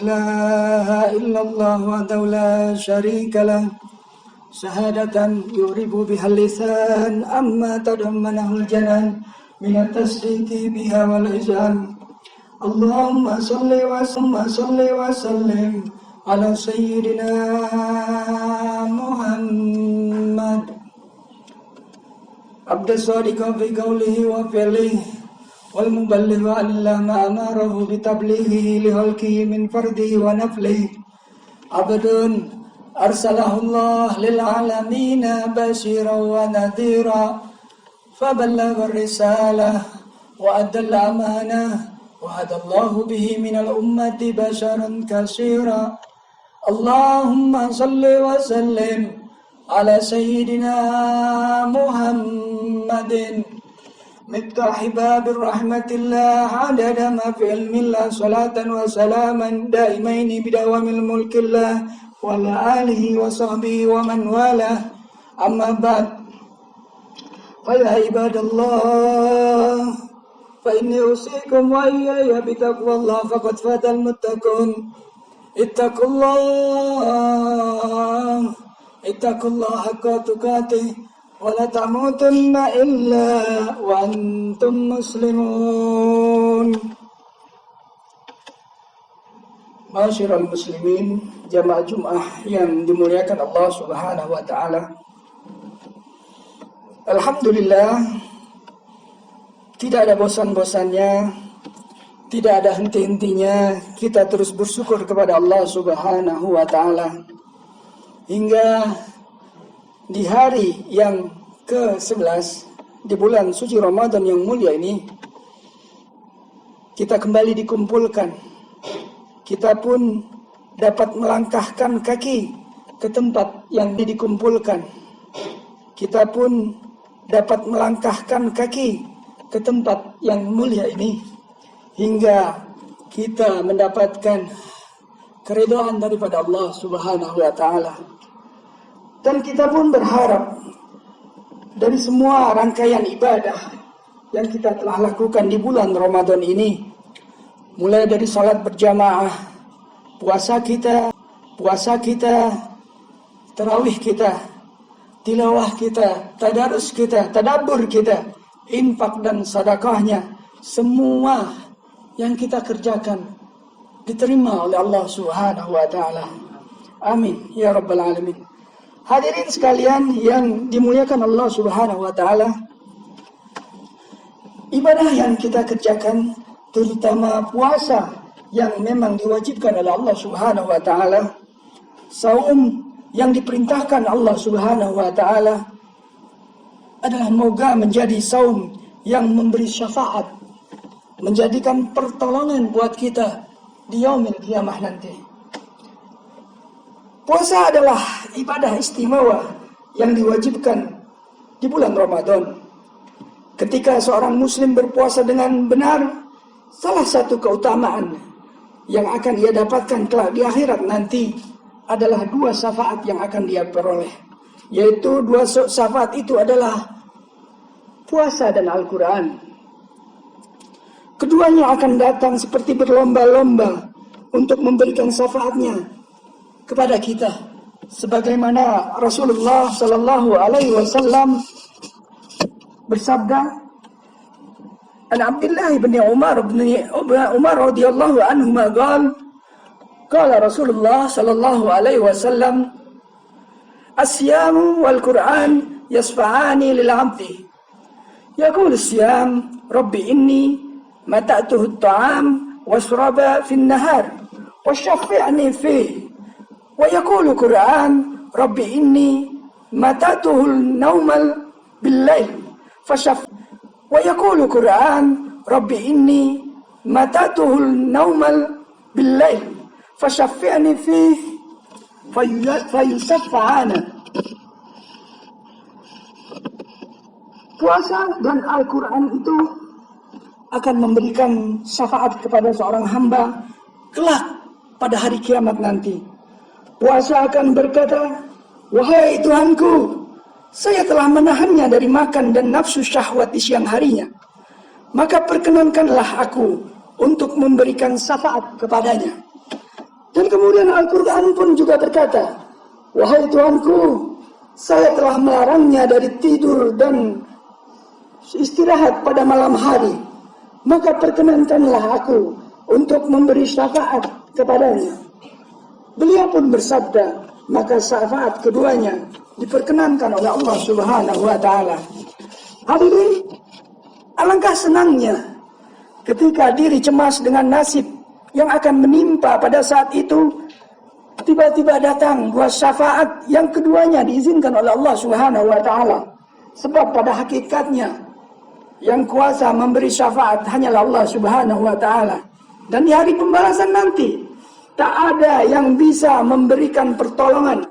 ilaha illallah wahdahu la syarika lah syahadatan yuribu bihal lisan amma tadammanahul janan minat tasdiki biha wal izan. Allahumma salli wa sallim ala sayyidina Muhammad abdas sadiqa fi qawlihi wa fi'lihi wal muballigh Allah ma amarahu bi tablighihi li halqihi min fardihi wa naflihi. Abdun arsalahu Allah lil alamin bashiran wa nadhira faballagha ar-risalah wa adda al-amanah wa hadallahu bihi min al-ummati basharan katsira. Allahumma salli wa sallim ala sayyidina Muhammadin مفتاح باب الرحمة الله عدد ما في علم الله صلاة وسلاما دائمين بدوام الملك الله وعلى آله وصحبه ومن والاه. أما بعد فيا عباد الله فإني أوصيكم وإياي بتقوى الله فقد فاز المتقون. اتقوا الله حق تقاته ولا تموتن إلا وأنتم مسلمون. Masyiral muslimin, jamaah Jum'ah yang dimuliakan Allah Subhanahu wa taala. Alhamdulillah, tidak ada bosan-bosannya, tidak ada henti-hentinya kita terus bersyukur kepada Allah Subhanahu wa taala. Hingga di hari yang ke-11 di bulan suci Ramadan yang mulia ini, kita kembali dikumpulkan. Kita pun dapat melangkahkan kaki ke tempat yang dikumpulkan. Kita pun dapat melangkahkan kaki ke tempat yang mulia ini, hingga kita mendapatkan keridhaan daripada Allah Subhanahu wa taala. Dan kita pun berharap dari semua rangkaian ibadah yang kita telah lakukan di bulan Ramadan ini, mulai dari salat berjamaah, puasa kita, tarawih kita, tilawah kita, tadarus kita, tadabbur kita, infak dan sedekahnya, semua yang kita kerjakan diterima oleh Allah Subhanahu wa taala. Amin ya rabbal alamin. Hadirin sekalian yang dimuliakan Allah Subhanahu wa taala, ibadah yang kita kerjakan, terutama puasa yang memang diwajibkan oleh Allah Subhanahu wa taala, saum yang diperintahkan Allah Subhanahu wa taala, adalah moga menjadi saum yang memberi syafaat, menjadikan pertolongan buat kita di yaumil qiyamah nanti. Puasa adalah ibadah istimewa yang diwajibkan di bulan Ramadan. Ketika seorang muslim berpuasa dengan benar, salah satu keutamaan yang akan ia dapatkan kelak di akhirat nanti adalah 2 syafaat yang akan dia peroleh. Yaitu 2 syafaat itu adalah puasa dan Al-Quran. Keduanya akan datang seperti berlomba-lomba untuk memberikan syafaatnya kepada kita, sebagaimana Rasulullah sallallahu alaihi wasallam bersabda, an Abdullah bin Umar radhiyallahu anhu qala Rasulullah sallallahu alaihi wasallam, as-siyamu wal Qur'an yasfa'ani lil 'abdi yaqulu as-siyam rabbi inni mata'tuhu at-ta'am washraba fi an-nahar washaffi'ni fihi ويقول القرآن ربي إني متعته النوم بالليل ويقول القرآن ربي إني متعته النوم بالليل فشفعني فيه فيشفعان. Puasa dan Al-Quran itu akan memberikan syafaat kepada seorang hamba kelak pada hari kiamat nanti. Puasa akan berkata, wahai Tuhanku, saya telah menahannya dari makan dan nafsu syahwat di siang harinya. Maka perkenankanlah aku untuk memberikan syafaat kepadanya. Dan kemudian Al-Quran pun juga berkata, wahai Tuhanku, saya telah melarangnya dari tidur dan istirahat pada malam hari, maka perkenankanlah aku untuk memberi syafaat kepadanya. Beliau pun bersabda, maka syafaat keduanya diperkenankan oleh Allah Subhanahu wa Ta'ala. Hadirin, alangkah senangnya ketika diri cemas dengan nasib yang akan menimpa pada saat itu, tiba-tiba datang buah syafaat yang keduanya diizinkan oleh Allah Subhanahu wa Ta'ala. Sebab pada hakikatnya yang kuasa memberi syafaat hanyalah Allah Subhanahu wa Ta'ala. Dan di hari pembalasan nanti tak ada yang bisa memberikan pertolongan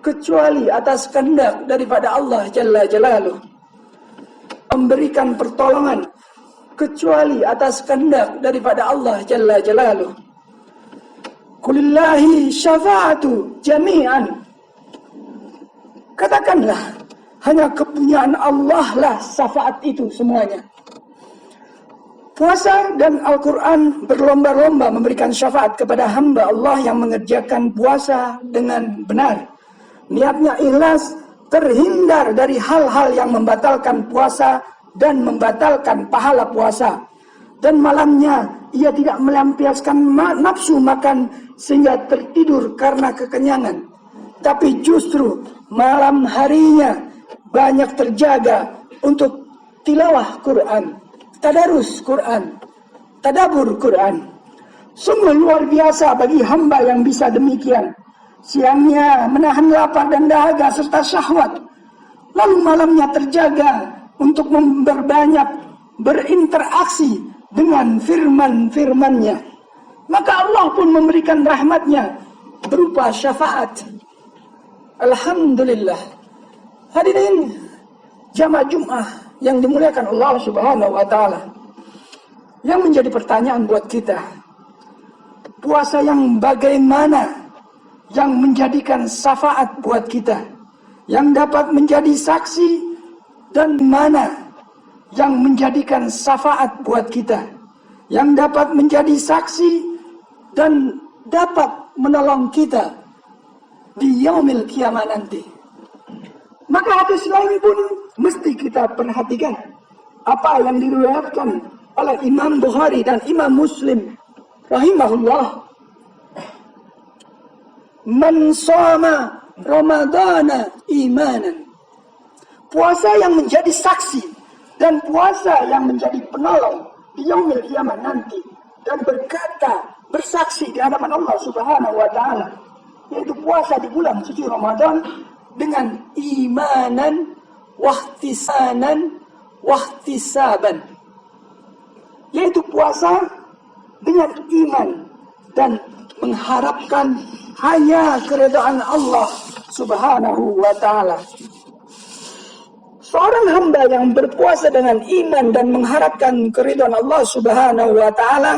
kecuali atas kehendak daripada Allah Jalla Jalaluh. Memberikan pertolongan kecuali atas kehendak daripada Allah Jalla Jalaluh. Kulillahi syafa'atu jami'an. Katakanlah, hanya kepunyaan Allah lah syafaat itu semuanya. Puasa dan Al-Quran berlomba-lomba memberikan syafaat kepada hamba Allah yang mengerjakan puasa dengan benar. Niatnya ikhlas, terhindar dari hal-hal yang membatalkan puasa dan membatalkan pahala puasa. Dan malamnya ia tidak melampiaskan nafsu makan sehingga tertidur karena kekenyangan. Tapi justru malam harinya banyak terjaga untuk tilawah Quran, tadarus Quran, tadabur Quran. Sungguh luar biasa bagi hamba yang bisa demikian. Siangnya menahan lapar dan dahaga serta syahwat, lalu malamnya terjaga untuk memperbanyak berinteraksi dengan firman-firmannya. Maka Allah pun memberikan rahmatnya berupa syafaat. Alhamdulillah. Hadirin jamaah Jum'ah yang dimuliakan Allah Subhanahu wa Ta'ala, yang menjadi pertanyaan buat kita, puasa yang bagaimana yang menjadikan syafaat buat kita, yang dapat menjadi saksi, dan mana yang menjadikan syafaat buat kita, yang dapat menjadi saksi dan dapat menolong kita di yaumil kiamat nanti. Maka hadis lain pun mesti kita perhatikan. Apa yang diriwayatkan oleh Imam Bukhari dan Imam Muslim rahimahullah. Man shoma Ramadana imanan. Puasa yang menjadi saksi dan puasa yang menjadi penolong di yaumil kiamat nanti, dan berkata, bersaksi di hadapan Allah Subhanahu wa Ta'ala, yaitu puasa di bulan suci Ramadan dengan imanan wahtisanan wahtisaban, yaitu puasa dengan iman dan mengharapkan hanya keridhaan Allah Subhanahu wa Ta'ala. Seorang hamba yang berpuasa dengan iman dan mengharapkan keridhaan Allah Subhanahu wa Ta'ala,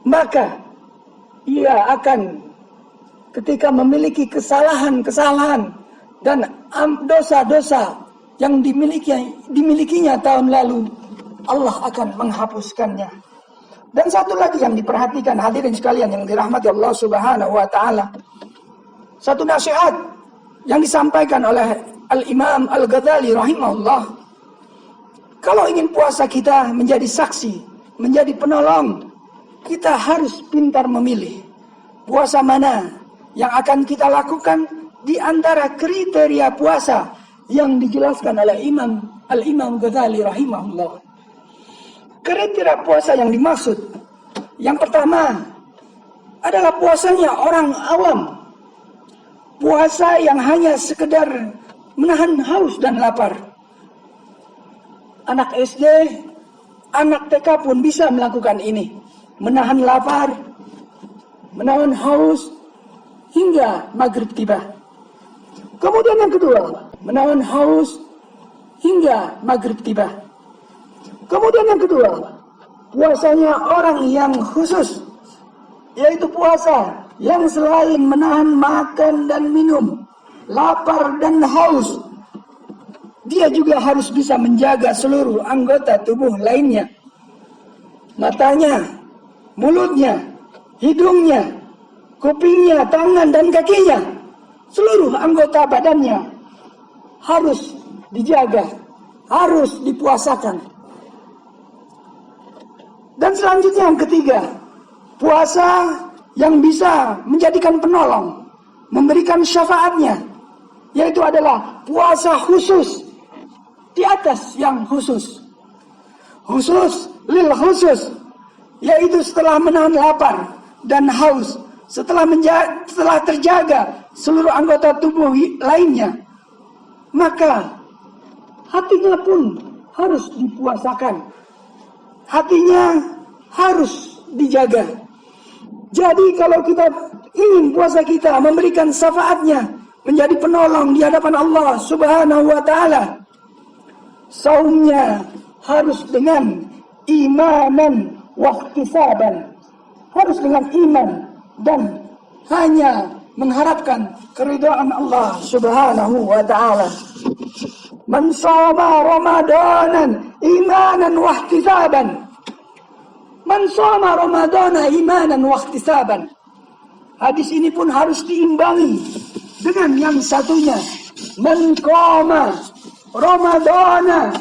maka ia akan, ketika memiliki kesalahan-kesalahan dan dosa-dosa yang dimilikinya tahun lalu, Allah akan menghapuskannya. Dan satu lagi yang diperhatikan hadirin sekalian yang dirahmati Allah Subhanahu wa Ta'ala, satu nasihat yang disampaikan oleh Al-Imam Al-Ghazali rahimahullah, kalau ingin puasa kita menjadi saksi, menjadi penolong, kita harus pintar memilih puasa mana yang akan kita lakukan di antara kriteria puasa yang dijelaskan oleh Al-Imam Ghazali rahimahullah. Kriteria puasa yang dimaksud, yang pertama adalah puasanya orang awam, puasa yang hanya sekedar menahan haus dan lapar. Anak SD, anak TK pun bisa melakukan ini, menahan lapar, menahan haus hingga maghrib tiba. Kemudian yang kedua, menahan haus hingga maghrib tiba. Kemudian yang kedua, puasanya orang yang khusus, yaitu puasa yang selain menahan makan dan minum, lapar dan haus, dia juga harus bisa menjaga seluruh anggota tubuh lainnya. Matanya, mulutnya, hidungnya, kupingnya, tangan dan kakinya, seluruh anggota badannya harus dijaga, harus dipuasakan. Dan selanjutnya yang ketiga, puasa yang bisa menjadikan penolong, memberikan syafaatnya, yaitu adalah puasa khusus di atas yang khusus. Khusus lil khusus, yaitu setelah menahan lapar dan haus, setelah terjaga seluruh anggota tubuh lainnya, maka hatinya pun harus dipuasakan. Hatinya harus dijaga. Jadi kalau kita ingin puasa kita memberikan syafaatnya, menjadi penolong di hadapan Allah Subhanahu wa taala, saumnya harus dengan imanan wa ihtisaban. Harus dengan iman dan hanya mengharapkan keridhaan Allah Subhanahu wa taala. Man shoma ramadanan imanan wa ihtisaban. Man shoma ramadana imanan wa ihtisaban. Hadis ini pun harus diimbangi dengan yang satunya. Man qama ramadana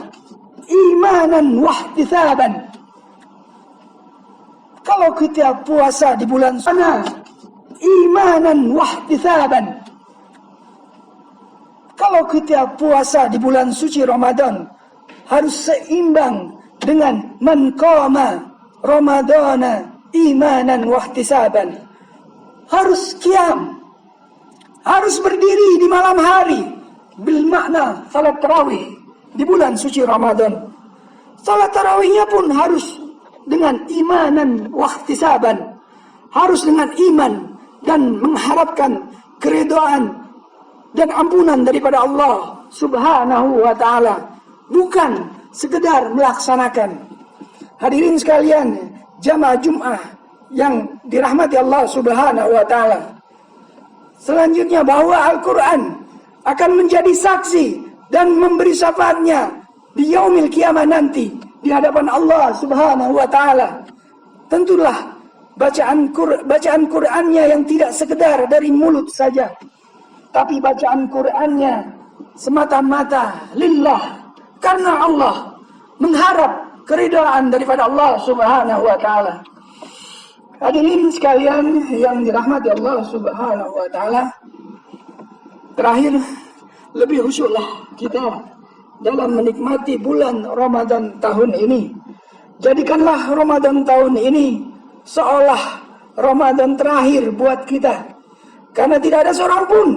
imanan wa ihtisaban. Kalau kita puasa di bulan sana imanan wa ihtisaban. Kalau kita puasa di bulan suci Ramadan harus seimbang dengan man qama ramadana imanan wa ihtisaban. Harus qiyam, harus berdiri di malam hari, bil makna salat tarawih di bulan suci Ramadan. Salat tarawihnya pun harus dengan imanan wa ihtisaban, harus dengan iman dan mengharapkan keridhaan dan ampunan daripada Allah Subhanahu wa taala, bukan sekedar melaksanakan. Hadirin sekalian, jamaah Jumat yang dirahmati Allah Subhanahu wa taala. Selanjutnya bahwa Al-Qur'an akan menjadi saksi dan memberi syafaatnya di yaumil kiamah nanti di hadapan Allah Subhanahu wa taala. Tentulah bacaan Qur'annya yang tidak sekedar dari mulut saja, tapi bacaan Qur'annya semata-mata lillah, karena Allah, mengharap keridhaan daripada Allah Subhanahu wa taala. Hadirin sekalian yang dirahmati Allah Subhanahu wa taala, terakhir lebih khusyuklah kita dalam menikmati bulan Ramadan tahun ini. Jadikanlah Ramadan tahun ini seolah Ramadan terakhir buat kita, karena tidak ada seorang pun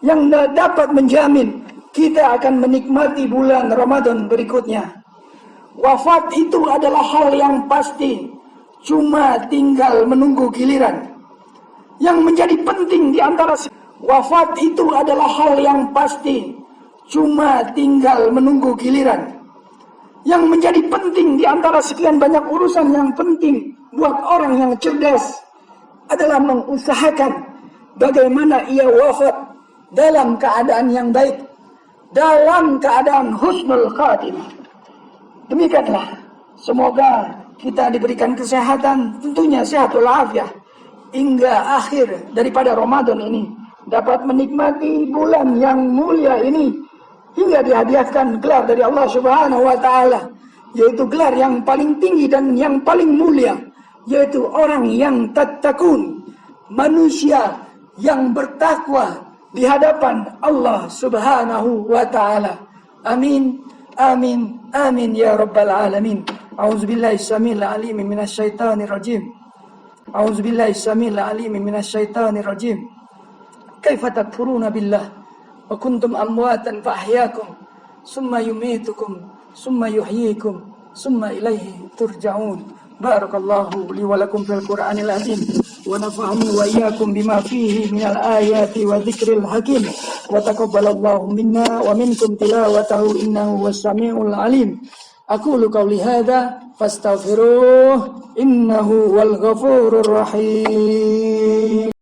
yang dapat menjamin kita akan menikmati bulan Ramadan berikutnya. Wafat itu adalah hal yang pasti, cuma tinggal menunggu giliran. Yang menjadi penting di antara wafat itu adalah hal yang pasti, cuma tinggal menunggu giliran. Yang menjadi penting di antara sekian banyak urusan yang penting buat orang yang cerdas adalah mengusahakan bagaimana ia wafat dalam keadaan yang baik, dalam keadaan husnul khatimah. Demikianlah, semoga kita diberikan kesehatan, tentunya sehatul afiah, hingga akhir daripada Ramadan ini, dapat menikmati bulan yang mulia ini, hingga dihadiahkan gelar dari Allah Subhanahu wa taala, yaitu gelar yang paling tinggi dan yang paling mulia, yaitu orang yang tattaqun, manusia yang bertakwa di hadapan Allah Subhanahu wa taala. Amin, amin, amin ya rabbal alamin. A'udzubillahi samil alim minasyaitonir rajim. A'udzubillahi samil alim minasyaitonir rajim. Kaifa takfuruna billah wa kuntum amwatan fa ahyaakum summa yumitukum summa yuhyikum summa ilaihi turja'un. Barakallahu li wa lakum fil Qur'anil azim wa nafa'ani wa iyyakum bima fihi minal ayati wa dzikril hakim wa taqabbalallahu minna wa minkum tilawatahu innahu was-sami'ul alim. Aqulu qawli hadza fastaghfiruh innahu wal ghafurur rahim.